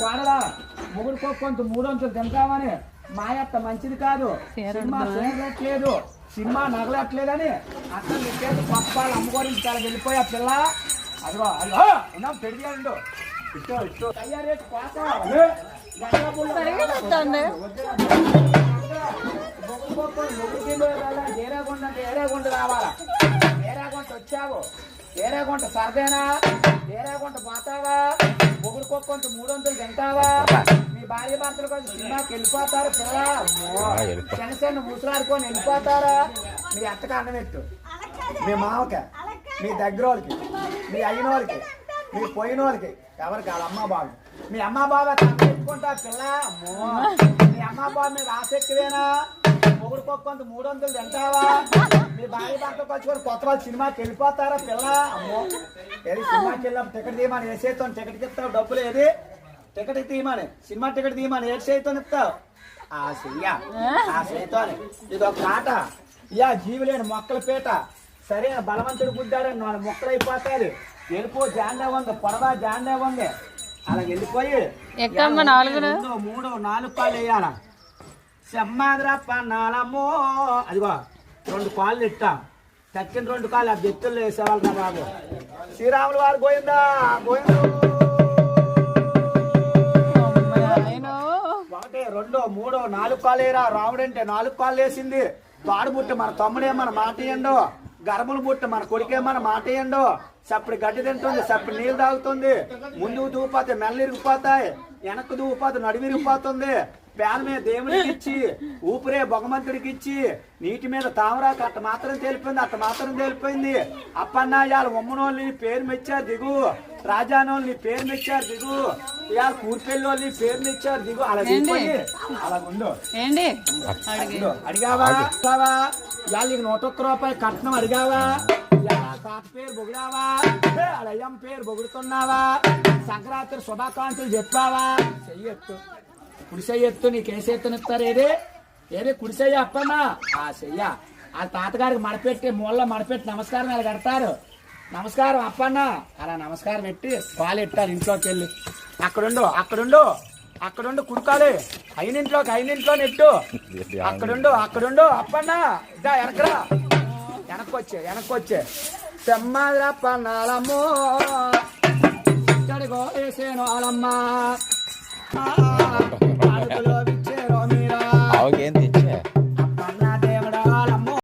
కోడలా మొగుడు కొంత 300 తింటామని మాయత్త మంచిది కాదు, సినిమా చేయట్లేదు, సినిమా నగలట్లేదని అసలు నిచ్చేసి కొత్త వాళ్ళు అమ్మగోరించి చాలా వెళ్ళిపోయా పిల్ల. అదిగో అదిగో ఉన్నాం పెడిగాడు ఇష్టో ఇష్టో తయారేసి ఏరేగుంట అంటే ఏరేగుంట రావాలా, ఏరేగుంట వచ్చావు, ఏరేగుంట సరదేనా, ఏరేగుంట పోతావా, మొగుడు కొంత 300 తింటావా, మీ భార్య భర్తలు కొంచెం సినిమాకి వెళ్ళిపోతారు పిల్ల, చిన్న చిన్న ముసలాడుకొని వెళ్ళిపోతారా, మీ అత్తకి అన్నమెట్టు, మీ మామకి, మీ దగ్గర వాళ్ళకి, మీ అయిన వాళ్ళకి, మీ పోయిన వాళ్ళకి, ఎవరికి వాళ్ళ అమ్మ బాబు, మీ అమ్మ బాబా తెచ్చుకుంటా పిల్ల, మీ అమ్మ బాబు మీద ఆసక్తివేనా, మొగుడు కొంత 300 తింటావా, మీ భార్య భర్త వచ్చుకొని కొత్త వాళ్ళు సినిమాకి వెళ్ళిపోతారా పిల్ల. అమ్మో ఏది సినిమాకి వెళ్ళినప్పుడు టికెట్ తీయమని ఏ చేస్తాను, టికెట్కి ఇస్తావు డబ్బులు, ఏది టికెట్ తీయమని, సినిమా టికెట్ తీయమని ఏ చేస్తాను ఇస్తావు, ఆ చెయ్యా ఆ చేతోని ఇది ఒక ఆట, ఇయా జీవులేని మొక్కల పీట, సరైన బలవంతుడు గుద్దాడని 4 మొక్కలు అయిపోతాయి, వెళ్ళిపో జాండే ఉంది, పొడవా జాండే ఉంది, అలా వెళ్ళిపోయి 2, 3, 4 కాళ్ళు వేయాల, సెమ్మాదిరా పన్నాలమ్మో, అదిగో 2 కాళ్ళు ఇట్టా, తక్కిన 2 కాళ్ళు ఆ బెత్తుల్లో వేసేవాళ్ళు బాబు. శ్రీరాములు వారు గోయిందా గోయిందు. 1, 2, 3, 4 కాళ్ళు వేయరా, రాముడు అంటే 4 కాళ్ళు వేసింది, తాడు బుట్ట మన తమ్ముడే మన మాట ఇయ్యండు, గర్భలు బుట్ట మన కొడుకే మన మాట ఇయ్యండు, సప్పుడు గడ్డి తింటుంది, సప్పుడు నీళ్ళు తాగుతుంది, ముందుకు దూపోతే మెల్ల ఇరిగిపోతాయి, వెనక్కు దూపోతే నడుము ఇరిగిపోతుంది, ప్యాన్ మీద దేవుడికి ఇచ్చి ఊపిరే భగవంతుడికి ఇచ్చి నీటి మీద తామరాకు అట్ట మాత్రం తేలిపోయింది, అట్ట మాత్రం తేలిపోయింది. అప్పన్నా ఇవాళ ఉమ్మనోళ్ళు పేరు మెచ్చారు దిగు, రాజానోళ్ళు నీ పేరు మెచ్చారు దిగు, ఇవాళ కూర్పెళ్ళోళ్ళు నీ పేరు మెచ్చారు దిగు, అలా దిగిపోయి అలా ఉండు. అడిగావా ఇవాళ నీకు 101 రూపాయలు కట్నం అడిగావా, తాత పేరు పొగిడావా, అలా అయ్యం పేరు పొగుడుతున్నావా, సంక్రాంతి శుభాకాంక్షలు చెప్పావా, చెయ్యొచ్చు కుడిసెయ్యెత్తు, నీకు ఏ చేత్తనిస్తారు, ఏదే కుడిసెయ్య అప్పన్నా ఆ చెయ్య, ఆ తాతగారికి మడపెట్టి మూలలో మడపెట్టి నమస్కారం అలా కడతారు, నమస్కారం అప్పన్నా అలా నమస్కారం పెట్టి పాలు ఎట్టారు, ఇంట్లోకి వెళ్ళి అక్కడుండు అక్కడుండు అక్కడుండు కుడుకాలి, అయినింట్లో నెట్టు, అక్కడుండు అప్పన్నా ఇదా వెనకరా, వెనక్కొచ్చే తెమ్మరా పన్నాలమ్మో ఇక్కడికో వేసేను వాళ్ళమ్మా.